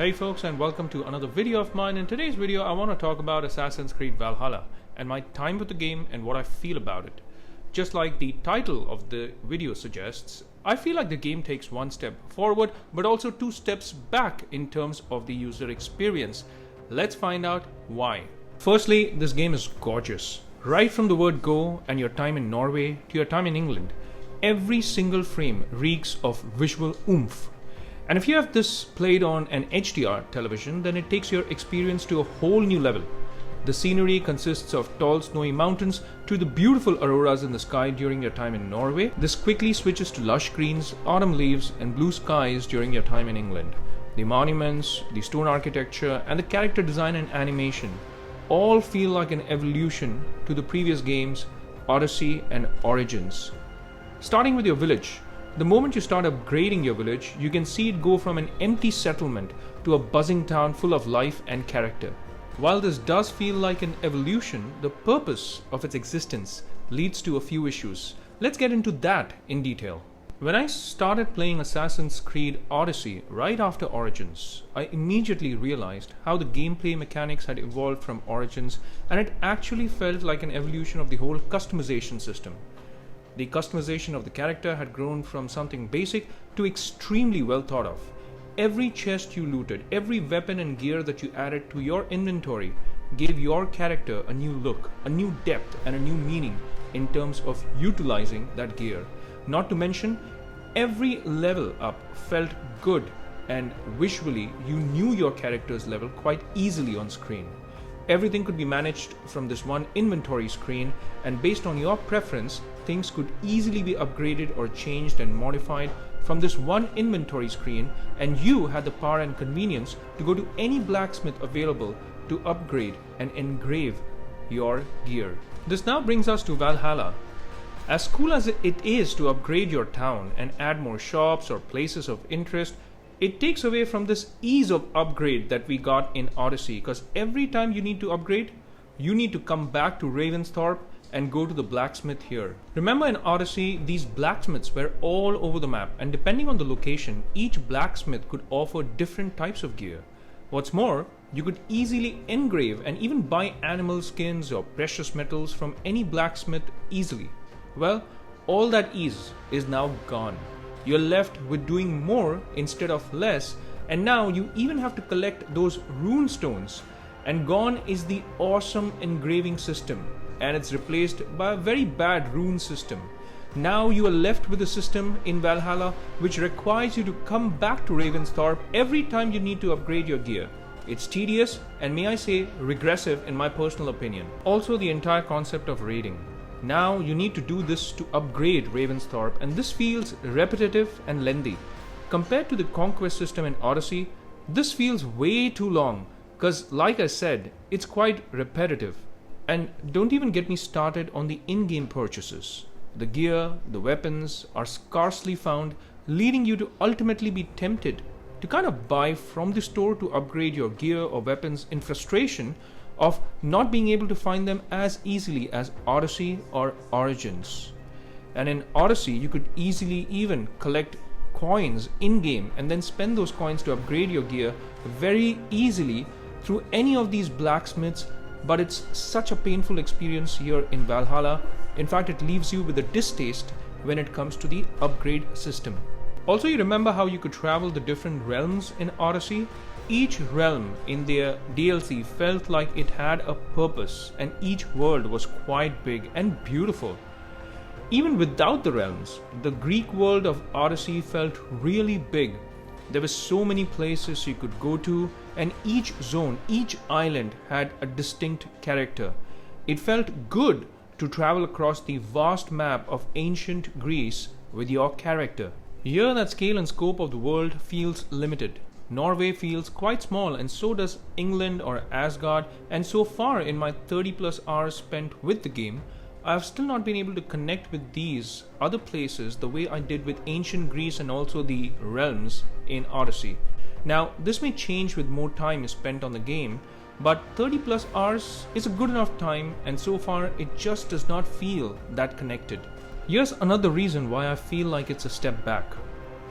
Hey folks, and welcome to another video of mine. In today's video I want to talk about Assassin's Creed Valhalla and my time with the game and what I feel about it. Just like the title of the video suggests, I feel like the game takes one step forward but also two steps back in terms of the user experience. Let's find out why. Firstly, this game is gorgeous. Right from the word go and your time in Norway to your time in England, every single frame reeks of visual oomph. And if you have this played on an HDR television, then it takes your experience to a whole new level. The scenery consists of tall snowy mountains to the beautiful auroras in the sky during your time in Norway. This quickly switches to lush greens, autumn leaves and blue skies during your time in England. The monuments, the stone architecture and the character design and animation all feel like an evolution to the previous games, Odyssey and Origins. Starting with your village. The moment you start upgrading your village, you can see it go from an empty settlement to a buzzing town full of life and character. While this does feel like an evolution, the purpose of its existence leads to a few issues. Let's get into that in detail. When I started playing Assassin's Creed Odyssey right after Origins, I immediately realized how the gameplay mechanics had evolved from Origins, and it actually felt like an evolution of the whole customization system. The customization of the character had grown from something basic to extremely well thought of. Every chest you looted, every weapon and gear that you added to your inventory gave your character a new look, a new depth and a new meaning in terms of utilizing that gear. Not to mention, every level up felt good and visually you knew your character's level quite easily on screen. Everything could be managed from this one inventory screen, and based on your preference, things could easily be upgraded or changed and modified from this one inventory screen, and you had the power and convenience to go to any blacksmith available to upgrade and engrave your gear. This now brings us to Valhalla. As cool as it is to upgrade your town and add more shops or places of interest, it takes away from this ease of upgrade that we got in Odyssey, because every time you need to upgrade, you need to come back to Ravensthorpe and go to the blacksmith here. Remember, in Odyssey, these blacksmiths were all over the map, and depending on the location, each blacksmith could offer different types of gear. What's more, you could easily engrave and even buy animal skins or precious metals from any blacksmith easily. Well, all that ease is now gone. You're left with doing more instead of less, and now you even have to collect those rune stones. And gone is the awesome engraving system, and it's replaced by a very bad rune system. Now you are left with a system in Valhalla which requires you to come back to Ravensthorpe every time you need to upgrade your gear. It's tedious and, may I say, regressive in my personal opinion. Also, the entire concept of raiding. Now you need to do this to upgrade Ravensthorpe, and this feels repetitive and lengthy. Compared to the conquest system in Odyssey, this feels way too long, because like I said, it's quite repetitive. And don't even get me started on the in-game purchases. The gear, the weapons are scarcely found, leading you to ultimately be tempted to kind of buy from the store to upgrade your gear or weapons in frustration of not being able to find them as easily as Odyssey or Origins. And in Odyssey, you could easily even collect coins in-game and then spend those coins to upgrade your gear very easily through any of these blacksmiths, but it's such a painful experience here in Valhalla. In fact, it leaves you with a distaste when it comes to the upgrade system. Also, you remember how you could travel the different realms in Odyssey? Each realm in their DLC felt like it had a purpose, and each world was quite big and beautiful. Even without the realms, the Greek world of Odyssey felt really big. There were so many places you could go to, and each zone, each island had a distinct character. It felt good to travel across the vast map of ancient Greece with your character. Here, that scale and scope of the world feels limited. Norway feels quite small, and so does England or Asgard, and so far in my 30+ hours spent with the game, I have still not been able to connect with these other places the way I did with ancient Greece and also the realms in Odyssey. Now, this may change with more time spent on the game, but 30+ hours is a good enough time, and so far it just does not feel that connected. Here's another reason why I feel like it's a step back.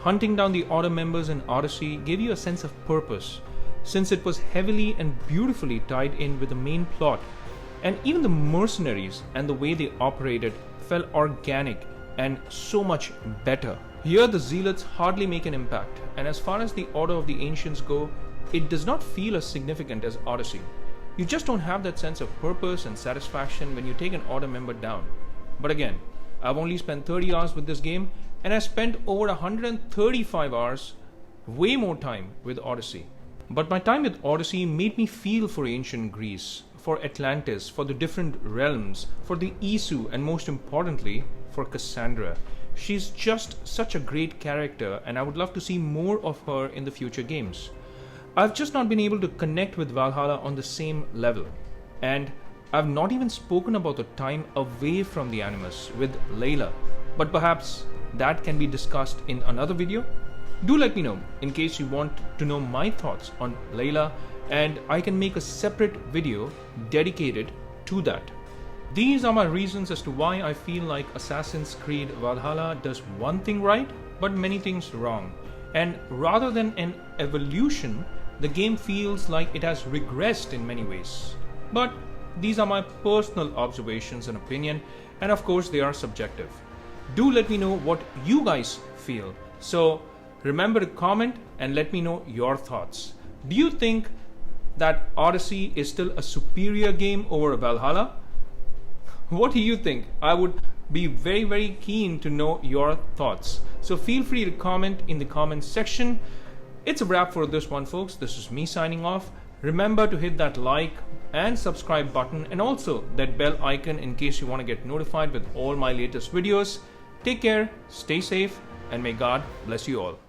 Hunting down the Order members in Odyssey gave you a sense of purpose. since it was heavily and beautifully tied in with the main plot, and even the mercenaries and the way they operated felt organic and so much better. Here the zealots hardly make an impact, and as far as the Order of the Ancients go, it does not feel as significant as Odyssey. You just don't have that sense of purpose and satisfaction when you take an Order member down. But again, I've only spent 30 hours with this game, and I spent over 135 hours, way more time, with Odyssey. But my time with Odyssey made me feel for ancient Greece, for Atlantis, for the different realms, for the Isu, and most importantly, for Cassandra. She's just such a great character, and I would love to see more of her in the future games. I've just not been able to connect with Valhalla on the same level, and I've not even spoken about the time away from the Animus with Layla, but perhaps that can be discussed in another video. Do let me know in case you want to know my thoughts on Layla, and I can make a separate video dedicated to that. These are my reasons as to why I feel like Assassin's Creed Valhalla does one thing right, but many things wrong. And rather than an evolution, the game feels like it has regressed in many ways. But these are my personal observations and opinion, and of course they are subjective. Do let me know what you guys feel. So remember to comment and let me know your thoughts. Do you think that Odyssey is still a superior game over Valhalla? What do you think? I would be very keen to know your thoughts. So feel free to comment in the comments section. It's a wrap for this one, folks. This is me signing off. Remember to hit that like and subscribe button, and also that bell icon in case you want to get notified with all my latest videos. Take care, stay safe, and may God bless you all.